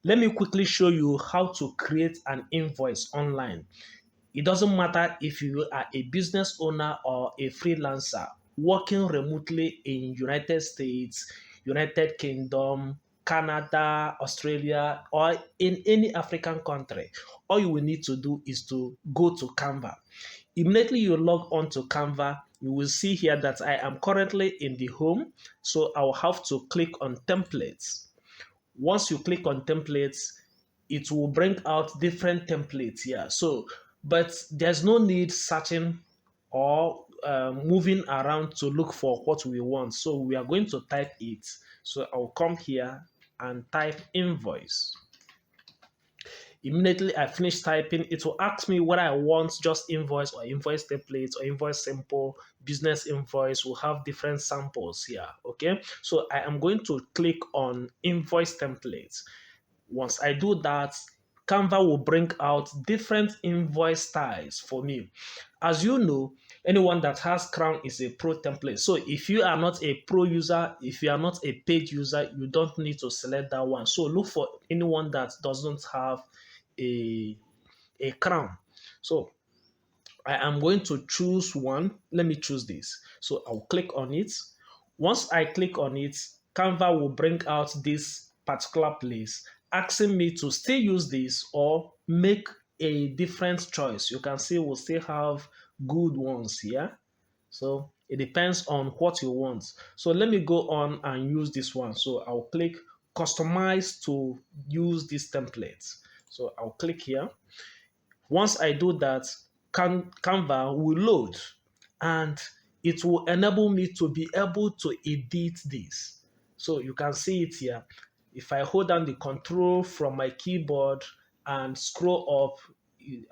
Let me quickly show you how to create an invoice online. It doesn't matter if you are a business owner or a freelancer working remotely in United States, United Kingdom, Canada, Australia, or in any African country. All you will need to do is to go to Canva. Immediately you log on to Canva, you will see here that I am currently in the home. So I'll have to click on templates. Once you click on templates, it will bring out different templates here. So, but there's no need searching or moving around to look for what we want. So we are going to type it. So I'll come here and type invoice. Immediately I finish typing, it will ask me whether I want just invoice or invoice templates or invoice sample, business invoice. Will have different samples here. Okay, so I am going to click on invoice templates. Once I do that, Canva will bring out different invoice styles for me. As you know, anyone that has Crown is a pro template. So if you are not a pro user, if you are not a paid user, you don't need to select that one. So look for anyone that doesn't have a, a Crown. So I am going to choose one. Let me choose this. So I'll click on it. Once I click on it, Canva will bring out this particular place, asking me to still use this or make a different choice. You can see we'll still have good ones here. So it depends on what you want. So let me go on and use this one. So I'll click customize to use this template. So I'll click here. Once I do that, Canva will load and it will enable me to be able to edit this. So you can see it here. If I hold down the control from my keyboard and scroll up,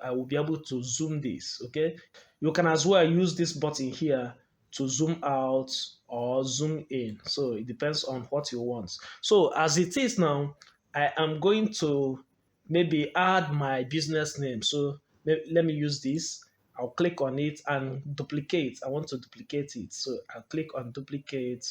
I will be able to zoom this, okay? You can as well use this button here to zoom out or zoom in. So it depends on what you want. So as it is now, I am going to maybe add my business name. So let me use this. I'll click on it and duplicate. I want to duplicate it. So I'll click on duplicate.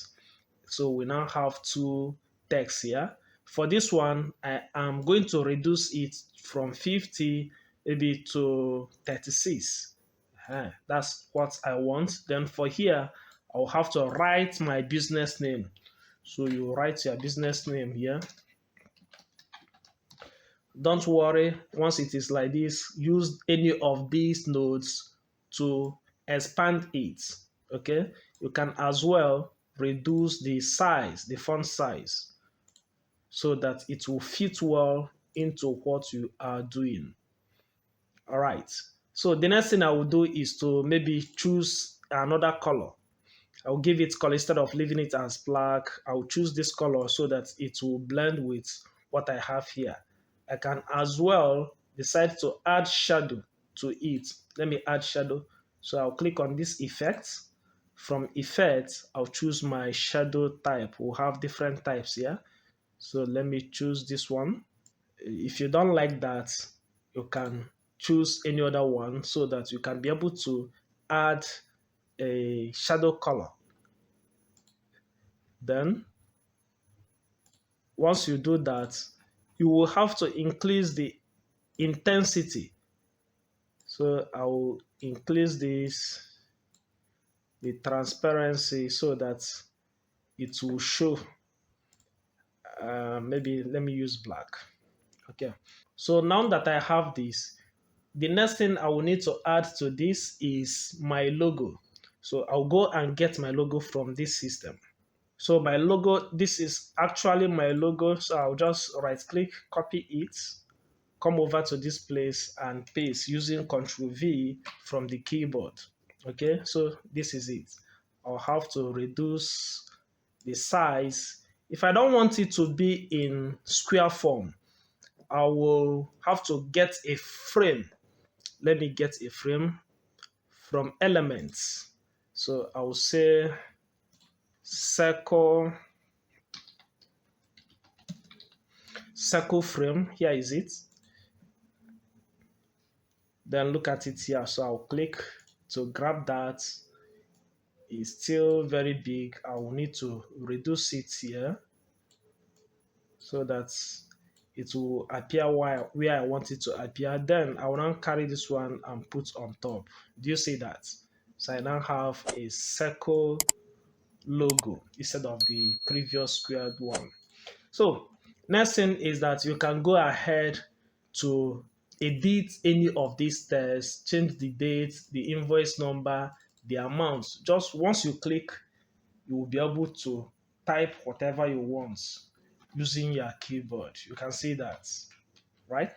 So we now have two texts here. For this one, I am going to reduce it from 50 maybe to 36. That's what I want. Then for here, I'll have to write my business name. So you write your business name here. Don't worry, once it is like this, use any of these nodes to expand it. Okay, you can as well reduce the size, the font size, so that it will fit well into what you are doing. All right, so the next thing I will do is to maybe choose another color. I'll give it color instead of leaving it as black. I'll choose this color so that it will blend with what I have here. I can as well decide to add shadow to it. Let me add shadow. So I'll click on this effect. From effect, I'll choose my shadow type. We'll have different types here. So let me choose this one. If you don't like that, you can choose any other one so that you can be able to add a shadow color. Then once you do that, you will have to increase the intensity. So I will increase this, the transparency, so that it will show. Maybe let me use black. Okay. So now that I have this, the next thing I will need to add to this is my logo. So I'll go and get my logo from this system. So my logo, this is actually my logo. So I'll just right click, copy it, come over to this place and paste using Ctrl V from the keyboard. Okay, so this is it. I'll have to reduce the size. If I don't want it to be in square form, I will have to get a frame. Let me get a frame from elements. So I will say circle frame. Here is it. Then look at it here. So I'll click to grab that. It's still very big. I will need to reduce it here so that it will appear where I want it to appear. Then I will now carry this one and put on top. Do you see that? So I now have a circle logo instead of the previous squared one. So next thing is that you can go ahead to edit any of these tests, change the date, the invoice number, the amount. Just once you click, you will be able to type whatever you want using your keyboard. You can see that, right?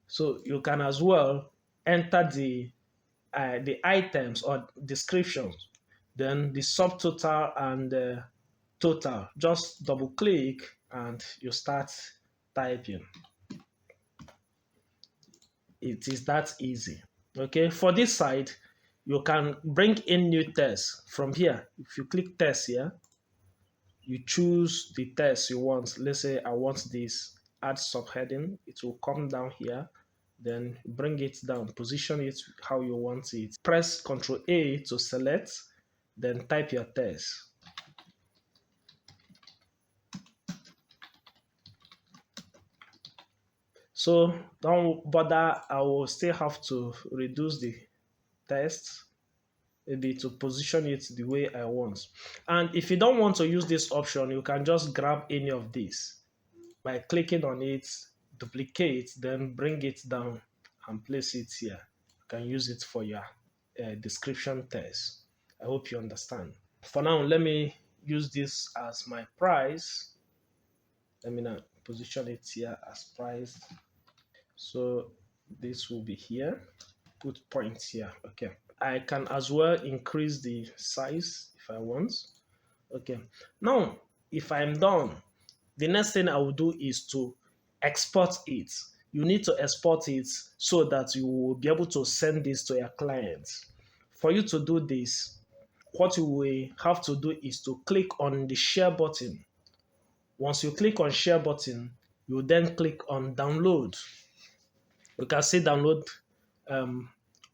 So you can as well enter the items or descriptions, then the subtotal and the total. Just double click and you start typing. It is that easy. Okay, for this side, you can bring in new text from here. If you click text here, you choose the text you want. Let's say I want this, add subheading. It will come down here. Then bring it down, position it how you want it. Press Ctrl A to select, then type your text. So don't bother, I will still have to reduce the text maybe to position it the way I want. And if you don't want to use this option, you can just grab any of these by clicking on it, duplicate, then bring it down and place it here. You can use it for your description text. I hope you understand. For now, let me use this as my price. Let me now position it here as price. So this will be here. Put points here. Okay. I can as well increase the size if I want. Okay. Now, if I'm done, the next thing I will do is to export it. You need to export it so that you will be able to send this to your clients. For you to do this, what you will have to do is to click on the share button. Once you click on share button, you then click on download. You can see download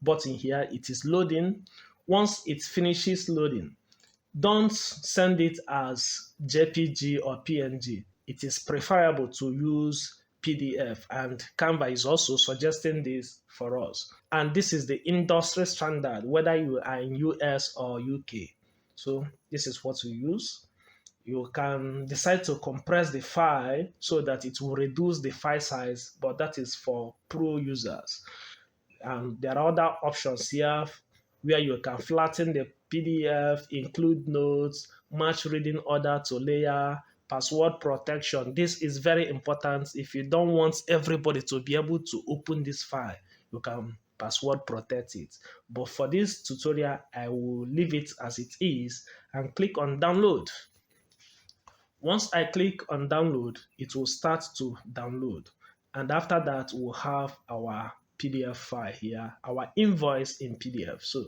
button here. It is loading. Once it finishes loading, don't send it as JPG or PNG. It is preferable to use PDF, and Canva is also suggesting this for us. And this is the industry standard, whether you are in US or UK. So this is what we use. You can decide to compress the file so that it will reduce the file size, but that is for pro users. And there are other options here where you can flatten the PDF, include notes, match reading order to layer, password protection. This is very important. If you don't want everybody to be able to open this file, you can password protect it. But for this tutorial, I will leave it as it is and click on download. Once I click on download, it will start to download. And after that, we'll have our PDF file here, our invoice in PDF. So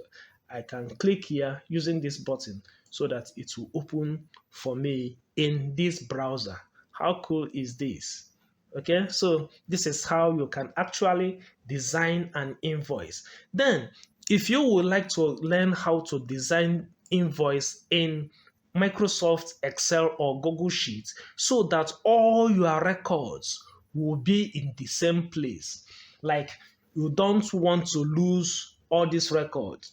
I can click here using this button so that it will open for me in this browser. How cool is this? Okay, so this is how you can actually design an invoice. Then, if you would like to learn how to design invoice in Microsoft Excel or Google Sheets so that all your records will be in the same place. Like you don't want to lose all these records.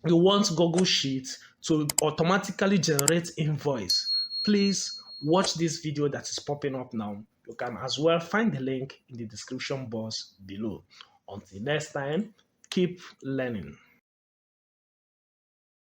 You want Google Sheets to automatically generate invoice. Please watch this video that is popping up now. You can as well find the link in the description box below. Until next time, keep learning.